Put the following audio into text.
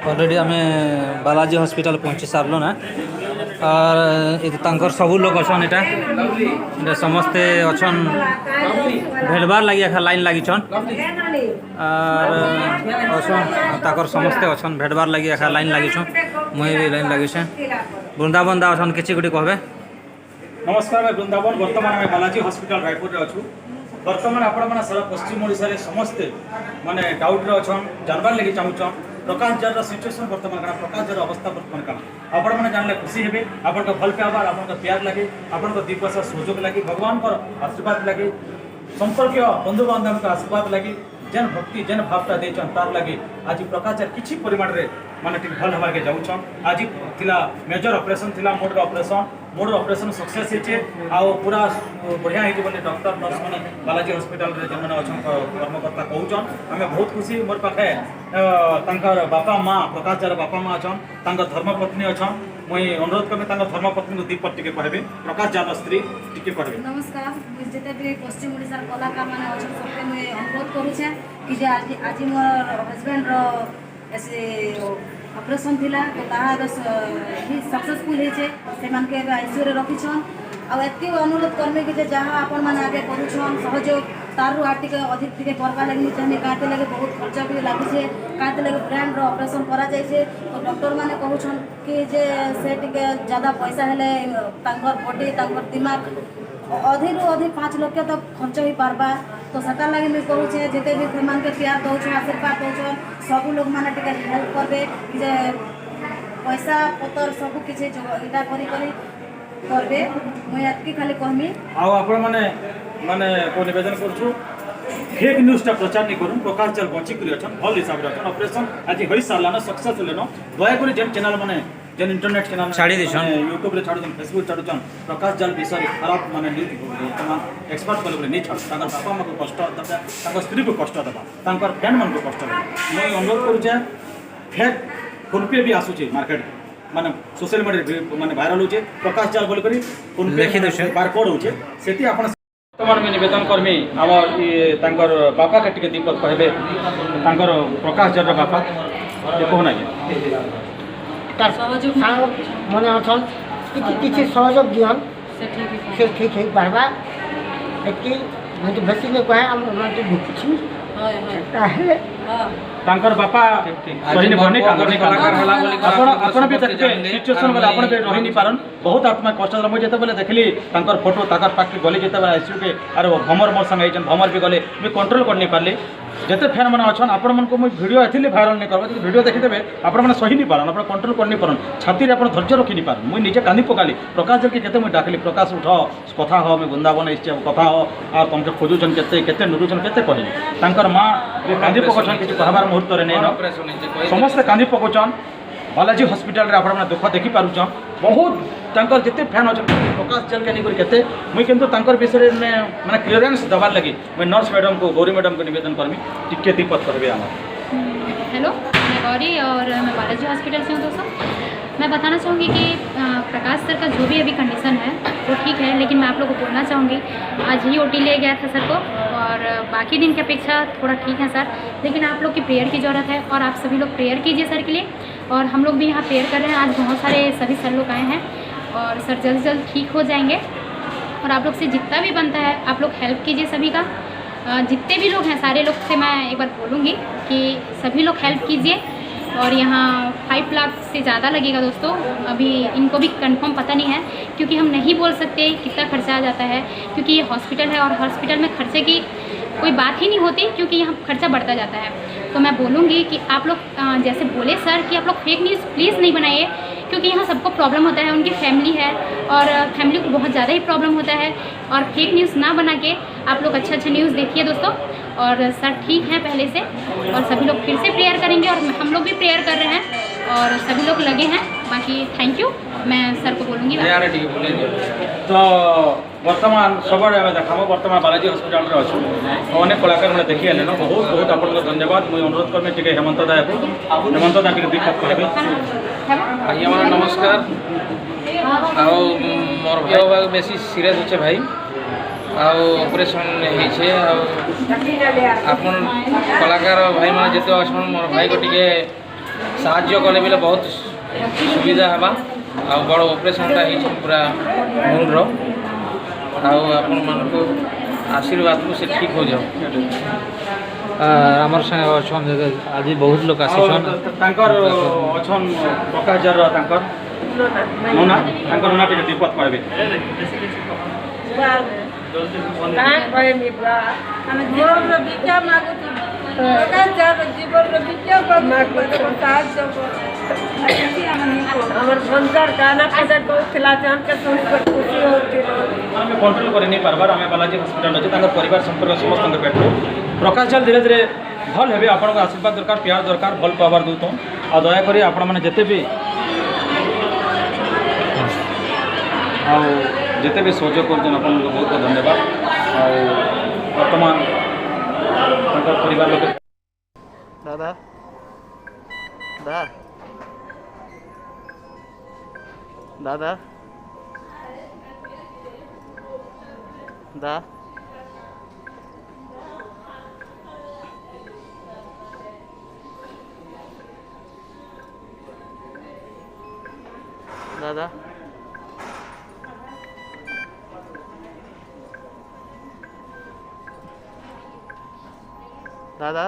Already आम Balaji hospital पहुँची सारल ना और ये सबू लोग अच्छन यहाँ समस्ते अच्छन भेटबार लगी लाइन लगिछन और अच्छन समस्ते अच्छन भेटबार लगी लाइन लगिछन मुई भी लाइन लगिछे वृंदावन दा अच्छन किसी गोटे कहबे। नमस्कार मैं वृंदावन बर्तमान आम बालाजी हॉस्पिटल रायपुर अच्छू बर्तमान आपण मैंने सारा पश्चिम ओडिशा रे समस्ते माने डाउट रे अच्छन जानबार लगी चाहूछन प्रकाश जार सिचुएसन बर्तमान कना प्रकाश जार अवस्था बर्तमान कना आपण मैंने जानले खुशी हेबे आपण को भल पाइबार आपण को प्यार लगे आपण को दी पैसा सहयोग लगे भगवान को आशीर्वाद लगे संपर्क बंधु बांधव का आशीर्वाद लगे जेन भक्ति जेन भावटा देछन तार लगे आज प्रकाश जार किछि परिमाण रे माने ठीक भल हवा के जाउछन आज थिला मेजर ऑपरेशन थिला मोड ऑपरेशन सक्सेस हेचे आउ पूरा बढ़िया हेची बोले डॉक्टर नर्स माने बालाजी हॉस्पिटल रे जमने अछन कर्मकर्ता कहउछन हमें बहुत खुशी मोर पाखे तांकर बापा माँ प्रकाश जार बापा माँ अछन तांकर धर्मपत्नी अछन मुई अनुरोध करबे तांकर धर्मपत्नी को दीपक टिके कहबे प्रकाश जार स्त्री टिके कहबे। नमस्कार मुझे जेते भी पश्चिम ओडिसा कलाकार माने अछन सबके मुई अनुरोध करू छे कि जे आज मोर हस्बैंड रो ऐसे ऑपरेशन थिला तो ताहार ही सक्सेसफुल हेचे से मान के आईसीयू रे रखिछन आ एति अनुरोध करमे कि जे जहां आपण माने आगे करूछन सहयोग तारु आटिके अधिक टिके करबा लागि चाहे काते लगे बहुत खर्चा भी लागु छे काते लगे ब्रेन रो ऑपरेशन करा जाय छे तो डॉक्टर माने कहूछन कि जे से टिके ज्यादा पैसा हेले तांकर बॉडी तांकर दिमाग अधिक अधिक 5 लाख तक खर्च हो पारबा तो सता लगे मुझे कहूँ जिते भी से के प्यार दौन आशीर्वाद दौन सब लोग मैंने हेल्प करबे जे पैसा पतर सब किसी इटा करबे मुझे एतकी खाली कहमी आपण माने माने को निवेदन करछु फेक न्यूज टा प्रचार नहीं करूँ प्रकाश जल बची कर अछन भल हिसाब रे अछन ऑपरेशन आज होई सारला सक्सेस लेनो दया कर जेन चैनल माने जेन इंटरनेट चैनल छाड़ी देछन यूट्यूब रे छाड़ुछन फेसबुक छाड़ुछन प्रकाश जल विषय खराब माने न्यूज वर्तमान एक्सपर्ट कले नहीं छाड़ तांकर बापा माँ को कष्ट दबा तांकर स्त्री को कष्ट दबा तांकर फैन मन को कष्ट दबा मैं अनुरोध करूछे फेक फोन पे भी आसुचे मार्केट माने सोशल मीडिया माने वायरल होचे प्रकाश जल बोल करी फोन पे लिखि देछे बारकोड होचे सेति आपण वर्तमान में निवेदन करमी आम तांकर बापा के टिके दीपक कहबे तांकर प्रकाश जर बापा ये कहना मन अच्छन किसी सहयोग दियन से ठीक है पार्बा एति मैं तो बेसी नहीं कहे हम तो भुकुछि तांकर बापा सही नहीं बने कलाकार होला बोली आपण भी देखते सिचुएशन वाला आपण भी रही नहीं पारन बहुत आत्मा कष्ट मुझे जेते बेले देखली तांकर फोटो ताकर पाक गली जेते बेले आईसीयू के अरे भमर मोर संग आइछन भमर भी गले मैं कंट्रोल कर नहीं पारली जेते फैन माने अछन आपण मन को मुझे वीडियो एथिले वायरल नहीं करबा वीडियो देखि देबे आपण माने सही नहीं पारन आपण कंट्रोल कर नहीं पारन छाती रे आपण धैर्य रखि नहीं पारन मुझे निजे कांदी पकाली प्रकाश जल के केते मुझे डाकली प्रकाश उठ कथा हो मैं वृंदावन आइछ कथा हो आ तुमके खोजुछन केते केते नुरुछन केते कहली तांकर मां कांदी पकछन किछ कहबार मुहूर्त रे नहीं समस्त कांदी पकछन बालाजी हॉस्पिटल रे आपण दुख देखि पारुछन बहुत तांकर जिते फैन अच्छा प्रकाश जल के नहीं करते मुई किंतु तांकर विषय में माने क्लियरेंस दबार लगी मैं नर्स मैडम को गौरी मैडम को निवेदन करमी टिके दीपक करबे आमा। हेलो मैं गौरी और मैं बालाजी हॉस्पिटल से हूँ दोस्तों। मैं बताना चाहूँगी कि प्रकाश सर का जो भी अभी कंडीशन है वो ठीक है, लेकिन मैं आप लोगों को बोलना चाहूँगी आज ही ओटी ले गया था सर को और बाकी दिन की अपेक्षा थोड़ा ठीक है सर, लेकिन आप लोग की प्रेयर की ज़रूरत है और आप सभी लोग प्रेयर कीजिए सर के लिए और हम लोग भी यहाँ प्रेयर कर रहे हैं। आज बहुत सारे सभी सर लोग आए हैं और सर जल्द जल्द ठीक हो जाएंगे और आप लोग से जितना भी बनता है आप लोग हेल्प कीजिए सभी का, जितने भी लोग हैं सारे लोग से मैं एक बार बोलूँगी कि सभी लोग हेल्प कीजिए। और यहाँ 5 लाख से ज़्यादा लगेगा दोस्तों, अभी इनको भी कंफर्म पता नहीं है क्योंकि हम नहीं बोल सकते कितना खर्चा आ जाता है क्योंकि ये हॉस्पिटल है और हॉस्पिटल में खर्चे की कोई बात ही नहीं होती क्योंकि यहाँ खर्चा बढ़ता जाता है। तो मैं बोलूँगी कि आप लोग जैसे बोले सर कि आप लोग फेक न्यूज़ प्लीज़ नहीं बनाइए क्योंकि यहाँ सबको प्रॉब्लम होता है, उनकी फैमिली है और फैमिली को बहुत ज़्यादा ही प्रॉब्लम होता है और फेक न्यूज़ ना बना के आप लोग अच्छा न्यूज़ देखिए दोस्तों। और सर ठीक है पहले से और सभी लोग फिर से प्रेयर करेंगे और हम लोग भी प्रेयर कर रहे हैं और सभी लोग लगे हैं। बाकी थैंक यू, मैं सर को बोलूँगी। तो वर्तमान सब देखा वर्तमान बालाजी हॉस्पिटल रे अच्छे अनेक कलाकार मैंने देखी है बहुत बहुत आपको धन्यवाद। मुझे अनुरोध करमी टे हेमंत दा हेमंत दा टे दीपक कहबे। भाई हमारा नमस्कार आओ मोर भाई बाग बेसी सीरियस होचे भाई ऑपरेशन होइछे आपन कलाकार भाई माने जेते अछन मोर भाई को टिके साहाଯ୍य कले बेले बहुत सुविधा हेबा आ बड़ ऑपरेशनटा है पूरा मूल आपण मानक आशीर्वाद को से ठीक हो जाओ। आमर संगे अछन आज बहुत लोग आसीछन तांकर अछन प्रकाश जर तांकर नोना तांकर नोना पे विपद पाबे कहाँ गए मिब्रा हमें जीवन रो बिचा मागो प्रकाश जर जीवन रो बिचा मागो तो साथ हमर संसार गाना कदर को खिलाते हम के संस्कृत खुशी होती हमें कंट्रोल करे नहीं पारबार हमें बालाजी हॉस्पिटल अच्छे तांकर परिवार संपर्क समस्त पेटू प्रकाश जल धीरे धीरे भल हेबे आपन आशीर्वाद दरकार प्यार दरकार भल पावर दूत आ दया करी आपण माने जेते भी जिते भी सहयोग कर बहुत बहुत धन्यवाद वर्तमान परिवार लोग दादा दा दादा दा दादा दादा